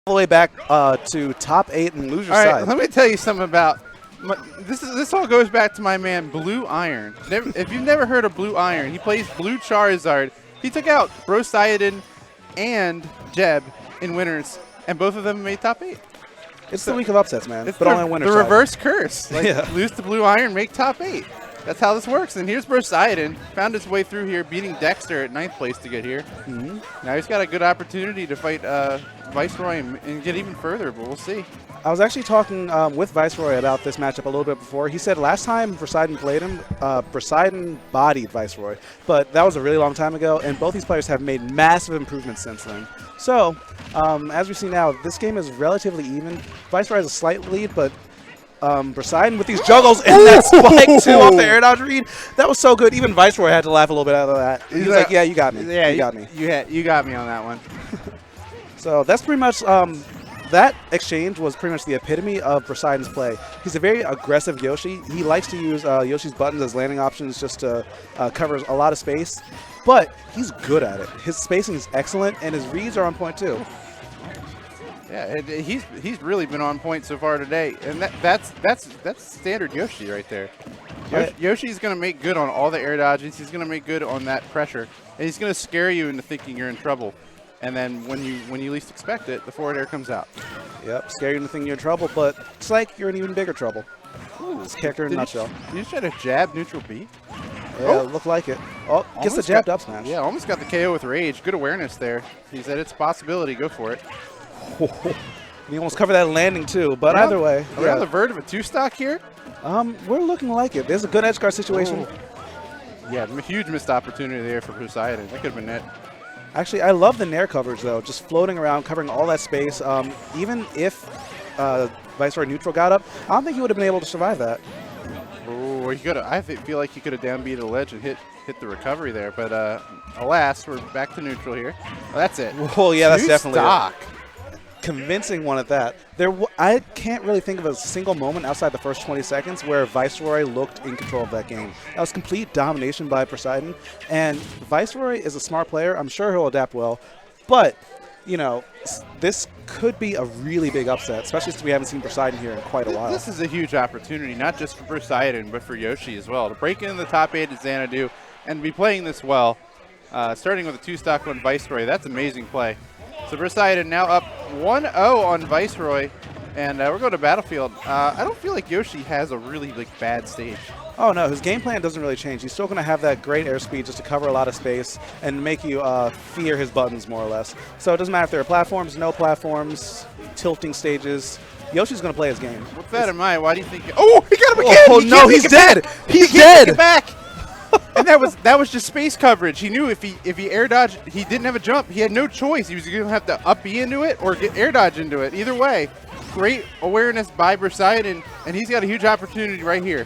the way back to top 8 and lose your All side. right, let me tell you something about this. All goes back to my man Blue Iron. If you've never heard of Blue Iron, he plays Blue Charizard. He took out Broseidon and Jeb in winners, and both of them made top 8. It's the week of upsets, man. It's but only on winner's the side. reverse curse. Like, lose to Blue Iron, make top 8. That's how this works. And here's Broseidon. Found his way through here, beating Dexter at 9th place to get here. Now he's got a good opportunity to fight Viceroy and get even further, but we'll see. I was actually talking with Viceroy about this matchup a little bit before. He said last time Broseidon played him, Broseidon bodied Viceroy. But that was a really long time ago, and both these players have made massive improvements since then. So, as we see now, this game is relatively even. Viceroy has a slight lead, but Broseidon with these juggles and that spike too off the air dodge read. That was so good. Even Viceroy had to laugh a little bit out of that. He was like, yeah, you got me. Yeah, you got me. You got me on that one. So that's pretty much, that exchange was pretty much the epitome of Broseidon's play. He's a very aggressive Yoshi. He likes to use Yoshi's buttons as landing options just to cover a lot of space. But he's good at it. His spacing is excellent, and his reads are on point too. Yeah, he's really been on point so far today, and that's standard Yoshi right there. Yoshi's going to make good on all the air dodges. He's going to make good on that pressure, and he's going to scare you into thinking you're in trouble. And then when you least expect it, the forward air comes out. Yep, scare you into thinking you're in trouble, but it's like you're in even bigger trouble. This character in a nutshell. Did you try to jab neutral B? Yeah, it looked like it. Oh, gets the jabbed up smash. Yeah, almost got the KO with rage. Good awareness there. He said it's a possibility. Go for it. He almost covered that landing too, but either way. Are we on the verge of a 2-stock here? We're looking like it. There's a good edge guard situation. Yeah, huge missed opportunity there for Poseidon. That could have been it. Actually, I love the Nair coverage though, just floating around, covering all that space. Even if Viceroy neutral got up, I don't think he would have been able to survive that. Oh, I feel like he could have downbeat a ledge and hit the recovery there, but alas, we're back to neutral here. Oh, that's it. Oh yeah, that's definitely stock. Convincing one at that. I can't really think of a single moment outside the first 20 seconds where Viceroy looked in control of that game. That was complete domination by Broseidon, and Viceroy is a smart player. I'm sure he'll adapt well, but you know, this could be a really big upset, especially since we haven't seen Broseidon here in quite a while. This is a huge opportunity, not just for Broseidon, but for Yoshi as well, to break into the top 8 at Xanadu and be playing this well. Starting with a 2-stock on Viceroy, that's amazing play. So Broseidon now up 1-0 on Viceroy, and we're going to Battlefield. I don't feel like Yoshi has a really bad stage. Oh no, his game plan doesn't really change. He's still going to have that great airspeed just to cover a lot of space and make you fear his buttons more or less. So it doesn't matter if there are platforms, no platforms, tilting stages. Yoshi's going to play his game. With that in mind, why do you think? Oh, he got him again! Oh no, he's dead! He's dead! Get back! And that was just space coverage. He knew if he air dodged, he didn't have a jump. He had no choice. He was going to have to up B into it or get air dodge into it. Either way, great awareness by Broseidon, and he's got a huge opportunity right here.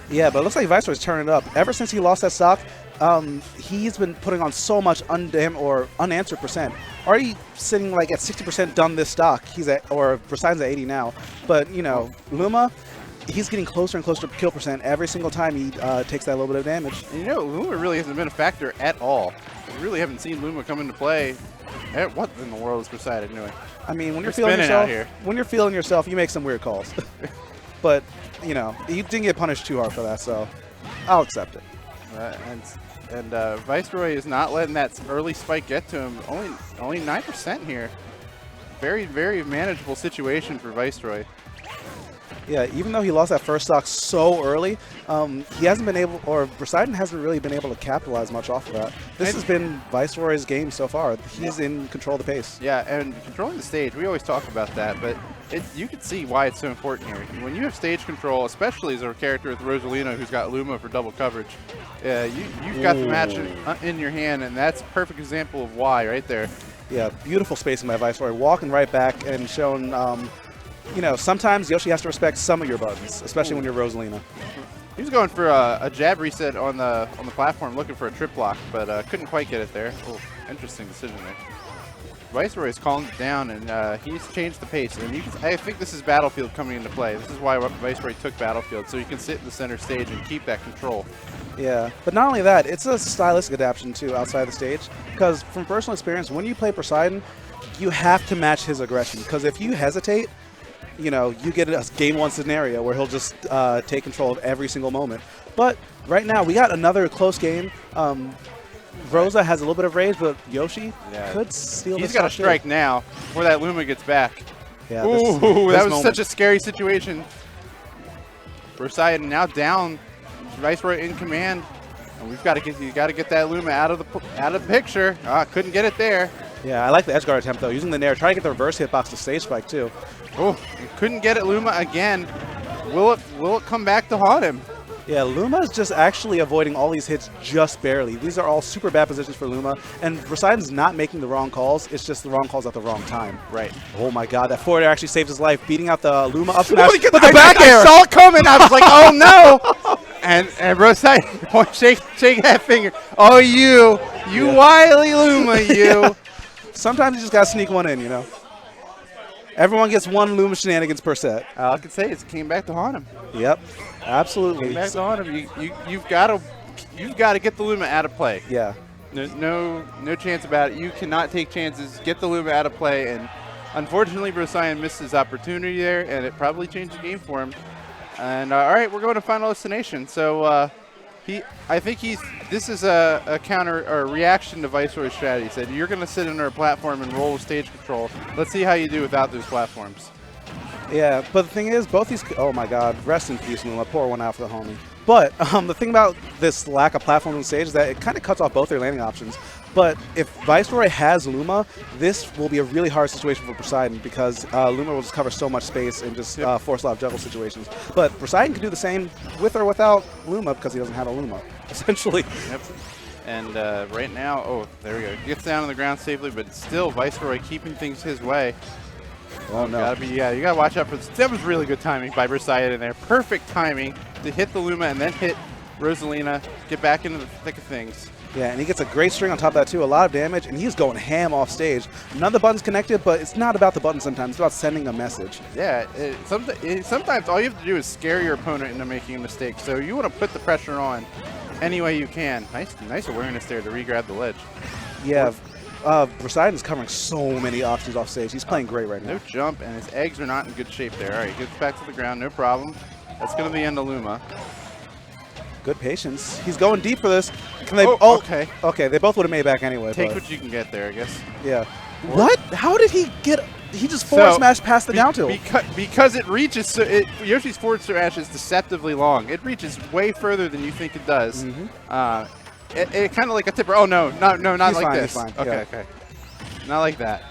Yeah, but it looks like Viceroy's turning it up. Ever since he lost that stock, he's been putting on so much unanswered percent. Already sitting like at 60% done this stock. Broseidon's at 80 now. But you know, Luma, he's getting closer and closer to kill percent every single time he takes that little bit of damage. And you know, Luma really hasn't been a factor at all. We really haven't seen Luma come into play. What in the world is Broseidon doing? I mean, when you're feeling yourself, you make some weird calls. But you know, he didn't get punished too hard for that, so I'll accept it. And Viceroy is not letting that early spike get to him. Only 9% here. Very, very manageable situation for Viceroy. Yeah, even though he lost that first stock so early, he hasn't been able, or Broseidon hasn't really been able to capitalize much off of that. This has been Viceroy's game so far. He's in control of the pace. Yeah, and controlling the stage, we always talk about that, but you can see why it's so important here. When you have stage control, especially as a character with Rosalina who's got Luma for double coverage, you've got the match in your hand, and that's a perfect example of why right there. Yeah, beautiful spacing by Viceroy, walking right back and showing you know, sometimes Yoshi has to respect some of your buttons, especially when you're Rosalina. He was going for a jab reset on the platform, looking for a trip block, but couldn't quite get it there. Oh, interesting decision there. Viceroy is calling it down, and he's changed the pace. And I think this is Battlefield coming into play. This is why Viceroy took Battlefield, so he can sit in the center stage and keep that control. Yeah, but not only that, it's a stylistic adaptation too outside the stage. Because from personal experience, when you play Broseidon, you have to match his aggression, because if you hesitate, you know, you get a game 1 scenario where he'll just take control of every single moment. But right now, we got another close game. Rosa has a little bit of rage, but Yoshi could steal this. He's got a strike now before that Luma gets back. Yeah, Ooh, that was such a scary situation. Broseidon now down. Viceroy in command. And you got to get that Luma out of the picture. Couldn't get it there. Yeah, I like the edge guard attempt though, using the nair, trying to get the reverse hitbox to stage spike too. Oh, couldn't get it Luma again. Will it come back to haunt him? Yeah, Luma is just actually avoiding all these hits just barely. These are all super bad positions for Luma, and Broseidon's not making the wrong calls. It's just the wrong calls at the wrong time. Right. Oh my God, that forward air actually saved his life, beating out the Luma up smash with the I back air. I saw it coming. I was like, oh no! And Broseidon, shake that finger. Oh, you wily Luma, you. Sometimes you just gotta sneak one in, you know. Everyone gets one Luma shenanigans per set. All I can say is it came back to haunt him. Yep, absolutely. Came back to haunt him. You've got to get the Luma out of play. Yeah. No chance about it. You cannot take chances. Get the Luma out of play, and unfortunately, Broseidon missed his opportunity there, and it probably changed the game for him. And all right, we're going to Final Destination. So I think this is a counter or a reaction to Viceroy's strategy. He said, you're going to sit under a platform and roll with stage control. Let's see how you do without those platforms. Yeah, but the thing is, both these, oh my God, rest in peace, Luma. Pour one out for the homie. But the thing about this lack of platform on stage is that it kind of cuts off both their landing options. But if Viceroy has Luma, this will be a really hard situation for Broseidon, because Luma will just cover so much space and just force a lot of juggle situations. But Broseidon can do the same with or without Luma, because he doesn't have a Luma, essentially. Yep. And right now, oh, there we go. Gets down on the ground safely, but still Viceroy keeping things his way. Oh, no. You gotta watch out for this. That was really good timing by Broseidon in there. Perfect timing to hit the Luma and then hit Rosalina, get back into the thick of things. Yeah, and he gets a great string on top of that too, a lot of damage, and he's going ham off stage. None of the buttons connected, but it's not about the button sometimes, it's about sending a message. Yeah, sometimes all you have to do is scare your opponent into making a mistake, so you want to put the pressure on any way you can. Nice awareness there to re-grab the ledge. Yeah, Broseidon's covering so many options off stage. He's playing great right now. No jump, and his eggs are not in good shape there. All right, he gets back to the ground, no problem. That's going to be the end of Luma. Good patience. He's going deep for this. Can they? Okay. Okay, they both would have made it back anyway. Take what you can get there, I guess. Yeah. What? How did he get? He just forward smashed past the down tilt. Because it reaches. So Yoshi's forward smash is deceptively long. It reaches way further than you think it does. It kind of like a tipper. Oh no, not like this. He's fine. Okay, okay. Not like that.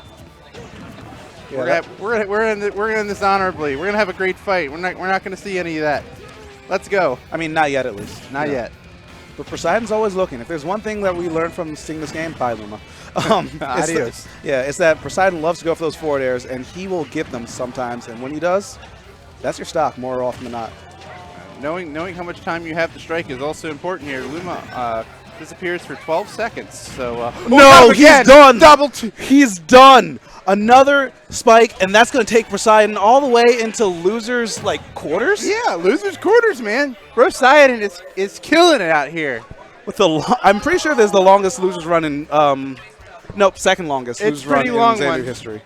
Yeah, we're gonna end this honorably. We're gonna have a great fight. We're not gonna see any of that. Let's go. I mean, not yet at least. Not yet. But Poseidon's always looking. If there's one thing that we learned from seeing this game, bye Luma. Adios. It's that Poseidon loves to go for those forward airs, and he will get them sometimes. And when he does, that's your stock more often than not. Knowing how much time you have to strike is also important here. Luma disappears for 12 seconds. So no, he's done. He's done. Another spike, and that's going to take Broseidon all the way into losers like quarters. Yeah, losers quarters, man. Broseidon is killing it out here. With the, I'm pretty sure there's the longest losers run in. Nope, second longest losers run in Xanadu history.